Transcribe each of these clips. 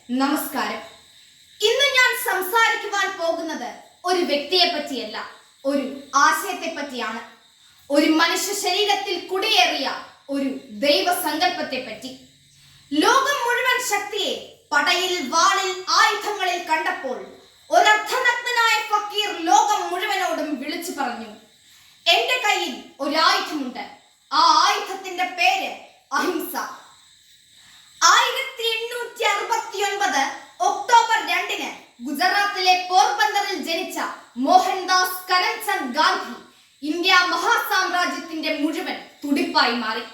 നമസ്കാരം. ഇന്ന് ഞാൻ സംസാരിക്കുവാൻ പോകുന്നത് ഒരു വ്യക്തിയെ പറ്റിയല്ല, ഒരു ആശയത്തെ പറ്റിയാണ്. ഒരു മനുഷ്യ ശരീരത്തിൽ കുടിയേറിയ ഒരു ദൈവസങ്കല്പത്തെ പറ്റി. ലോകം മുഴുവൻ ശക്തിയെ പടയിൽ, വാളിൽ, ആയുധങ്ങളിൽ കണ്ടപ്പോൾ ഒരർദ്ധനഗ്നനായ ഫക്കീർ ലോകം മുഴുവനോടും വിളിച്ചു പറഞ്ഞു, എന്റെ കയ്യിൽ ഒരു ആയുധമുണ്ട്. ആ ആയുധത്തിന്റെ പേര് അഹിംസ. 1869 ഒക്ടോബർ 2 ഗുജറാത്തിലെ പോർബന്ദറിൽ ജനിച്ച മോഹൻദാസ് കരംചന്ദ് ഗാന്ധി ഇന്ത്യ മഹാസാമ്രാജ്യത്തിന്റെ മുഴുവൻ തുടിപ്പായി മാറി.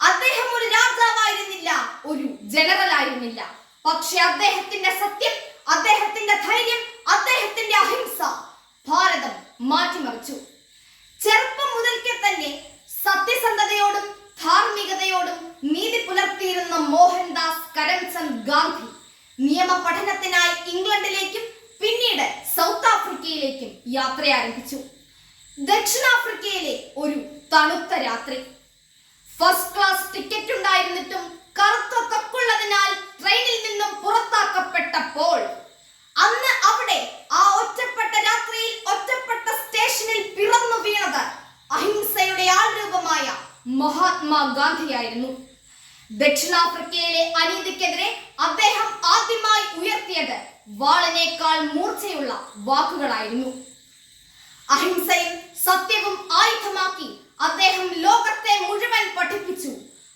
അദ്ദേഹം ഒരു രാജാവായിരുന്നില്ല, ഒരു ജനറൽ ആയിരുന്നില്ല. പക്ഷെ അദ്ദേഹത്തിന്റെ സത്യം, അദ്ദേഹത്തിന്റെ ധൈര്യം, അദ്ദേഹത്തിന്റെ അഹിംസ ഭാരതം മാറ്റിമറിച്ചു. ചെറുപ്പം മുതൽക്കേ തന്നെ സത്യസന്ധതയോടും ധാർമ്മികതയോടും നീതി പുലർത്തിയിരുന്ന മോഹൻദാസ് കരംചന്ദ് ഗാന്ധി നിയമ പഠനത്തിനായി ഇംഗ്ലണ്ടിലേക്കും പിന്നീട് സൗത്ത് ആഫ്രിക്കയിലേക്കും യാത്ര ആരംഭിച്ചു. ദക്ഷിണാഫ്രിക്കയിലെ ഒരു തണുത്ത രാത്രി. ഫസ്റ്റ് ക്ലാസ് ടിക്കറ്റ് ഉണ്ടായിരുന്നിട്ടും കറുത്ത തൊക്കുള്ളതിനാൽ ട്രെയിനിൽ നിന്നും പുറത്താക്കപ്പെട്ടപ്പോൾ അന്ന് അവിടെ ആ ഒറ്റപ്പെട്ട രാത്രിയിൽ ഒറ്റപ്പെട്ട സ്റ്റേഷനിൽ പിറന്നു വീണത് അഹിംസയുടെ ആൾരൂപമായ മഹാത്മാഗാന്ധിയായിരുന്നു. ദക്ഷിണാഫ്രിക്കയിലെ അനീതിക്കെതിരെ അദ്ദേഹം ആദ്യമായി ഉയർത്തിയത് വാളിനേക്കാൾ മൂർച്ചയുള്ള വാക്കുകളായിരുന്നു. അഹിംസയും സത്യവും ആയുധമാക്കി അദ്ദേഹം ലോകത്തെ മുഴുവൻ പഠിപ്പിച്ചു.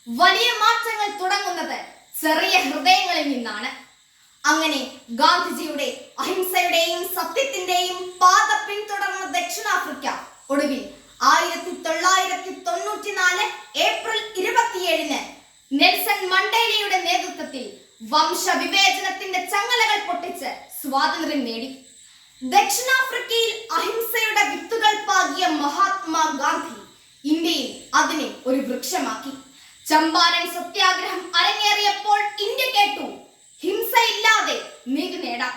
വലിയ മാറ്റങ്ങൾ തുടങ്ങുന്നത് ചെറിയ ഹൃദയങ്ങളിൽ നിന്നാണ്. അങ്ങനെ ഗാന്ധിജിയുടെ അഹിംസയുടെയും സത്യത്തിന്റെയും പാത പിന്തുടർന്ന ദക്ഷിണാഫ്രിക്ക ഒടുവിൽ 1994 ഏപ്രിൽ 27 നെൽസൺ മണ്ടേലയുടെ നേതൃത്വത്തിൽ വംശവിവേചനത്തിന്റെ ചങ്ങലകൾ പൊട്ടിച്ച് സ്വാതന്ത്ര്യം നേടി. ദക്ഷിണാഫ്രിക്കയിൽ അഹിംസയുടെ വിത്തുകൾ പാകിയ മഹാത്മാഗാന്ധി ഇന്ത്യയിൽ അതിനെ ഒരു വൃക്ഷമാക്കി. ചമ്പാരൻ സത്യാഗ്രഹം അരങ്ങേറിയപ്പോൾ ഇന്ത്യ കേട്ടു, ഹിംസയില്ലാതെ നീതി നേടാം.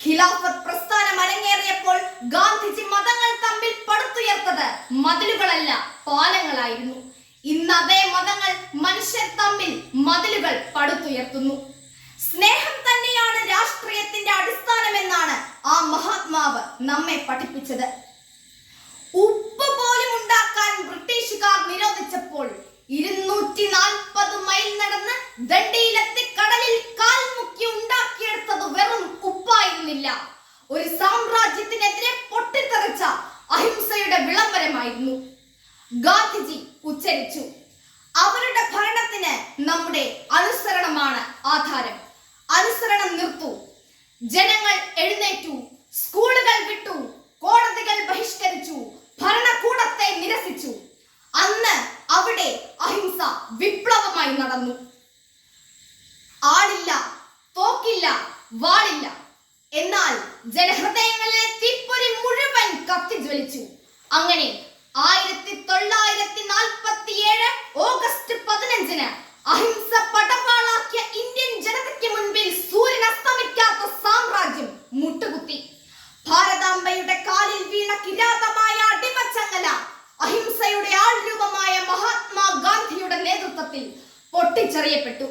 ഖിലാഫത്ത് പ്രസ്ഥാനം അരങ്ങേറിയപ്പോൾ ഗാന്ധിജി മതങ്ങൾ തമ്മിൽ പടുത്തുയർത്തത് മതിലുകളല്ല, പാലങ്ങളായിരുന്നു. ഇന്ന് അതേ മതങ്ങൾ മനുഷ്യർ തമ്മിൽ മതിലുകൾ പടുത്തുയർത്തുന്നു. സ്നേഹം തന്നെയാണ് രാഷ്ട്രീയത്തിന്റെ അടിസ്ഥാനമെന്നാണ് ആ മഹാത്മാവ് നമ്മെ പഠിപ്പിച്ചത്. ഉപ്പ് പോലും ഉണ്ടാക്കാൻ ബ്രിട്ടീഷുകാർ നിരോധിച്ചപ്പോൾ 240 മൈൽ നടന്ന് ദണ്ഡിയിലെത്തി കടലിൽ കാൽ മുക്കി ഉണ്ടാക്കിയെടുത്തത് വെറും ഉപ്പായിരുന്നില്ല, ഒരു സാമ്രാജ്യത്തിനെതിരെ പൊട്ടിത്തെറിച്ച അഹിംസയുടെ വിളംബരമായിരുന്നു. ഗാന്ധിജി ഉച്ചരിച്ചു, അവരുടെ ഭരണത്തിന് നമ്മുടെ അനുസരണമാണ് ആധാരം. അനുസരണം നിർത്തൂ. ജനങ്ങൾ എഴുന്നേറ്റു, സ്കൂളുകൾ വിട്ടു, കോടതികൾ ബഹിഷ്കരിച്ചു, ഭരണകൂടത്തെ നിരസിച്ചു. അന്ന് അവിടെ അഹിംസ വിപ്ലവമായി നടന്നു. ആളില്ല, തോക്കില്ല, വാളില്ല. എന്നാൽ ജനഹൃദയങ്ങളിലെ തീപ്പൊരി മുഴുവൻ കത്തിജ്വലിച്ചു. അങ്ങനെ 1947 ഓഗസ്റ്റ് 15 അഹിംസ പടവാളാക്കിയ ഇന്ത്യൻ ജനതയ്ക്ക് മുൻപിൽ സൂര്യൻ അസ്തമിക്കാത്ത സാമ്രാജ്യം മുട്ടുകുത്തി. ഭാരതാംബയുടെ കാലിൽ വീണ കിരാതമായ അടിമച്ചങ്ങല അഹിംസയുടെ ആൾരൂപമായ മഹാത്മാഗാന്ധിയുടെ നേതൃത്വത്തിൽ പൊട്ടിച്ചെറിയപ്പെട്ടു.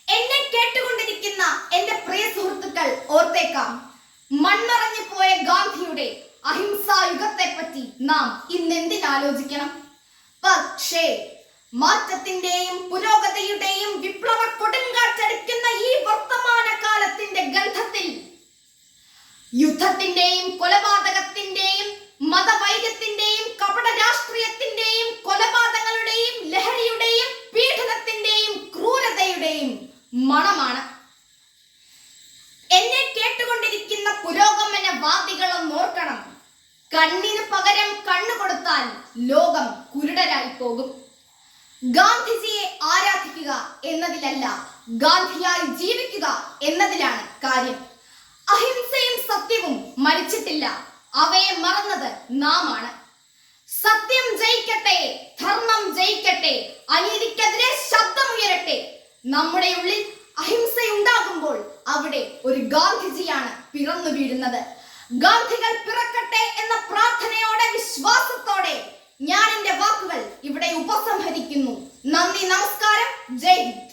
എന്നെ കേട്ടുകൊണ്ടിരിക്കുന്ന എന്റെ പ്രിയ സുഹൃത്തുക്കൾ ഓർത്തേക്കാം, മൺമറഞ്ഞു പോയ ഗാന്ധിയുടെ അഹിംസായുഗത്തെ പറ്റി നാം ഇന്നെന്തിനാലോചിക്കണം? പക്ഷേ മാറ്റത്തിന്റെയും പുരോഗതിയുടെയും വിപ്ലവ കൊടുങ്കാറ്റടിക്കുന്ന ഈ വർത്തമാന കാലത്തിന്റെ ഗന്ധത്തിൽ യുദ്ധത്തിന്റെയും കൊലപാതകത്തിന്റെയും മതവൈര്യത്തിന്റെയും കപട രാഷ്ട്രീയത്തിന്റെയും കൊലപാതകങ്ങളുടെയും ലഹരിയുടെയും പീഡനത്തിന്റെയും ക്രൂരതയുടെയും മണമാണ്. എന്നെ കേട്ടുകൊണ്ടിരിക്കുന്ന പുരോഗമനവാദികളും ഓർക്കണം, കണ്ണിന് പകരം കണ്ണു കൊടുത്താൽ ലോകം കുരുടരായി പോകും. ഗാന്ധിജിയെ ആരാധിക്കുക എന്നതിലല്ല, ഗാന്ധിയായി ജീവിക്കുക എന്നതിലാണ് കാര്യം. അഹിംസയും സത്യവും മരിച്ചിട്ടില്ല, അവയെ മറന്നത് നാമാണ്. സത്യം ജയിക്കട്ടെ, ധർമ്മം ജയിക്കട്ടെ, അനീതിക്കെതിരെ ശബ്ദമുയരട്ടെ. നമ്മുടെ ഉള്ളിൽ അഹിംസയുണ്ടാകുമ്പോൾ അവിടെ ഒരു ഗാന്ധിജിയാണ് പിറന്നു വീഴുന്നത്. ഗാന്ധികൾ പിറക്കട്ടെ എന്ന പ്രാർത്ഥനയോടെ, വിശ്വാസത്തോടെ ഞാൻ എന്റെ വാക്കുകൾ ഇവിടെ ഉപസംഹരിക്കുന്നു. നന്ദി, നമസ്കാരം, ജയ് ഹിന്ദ്.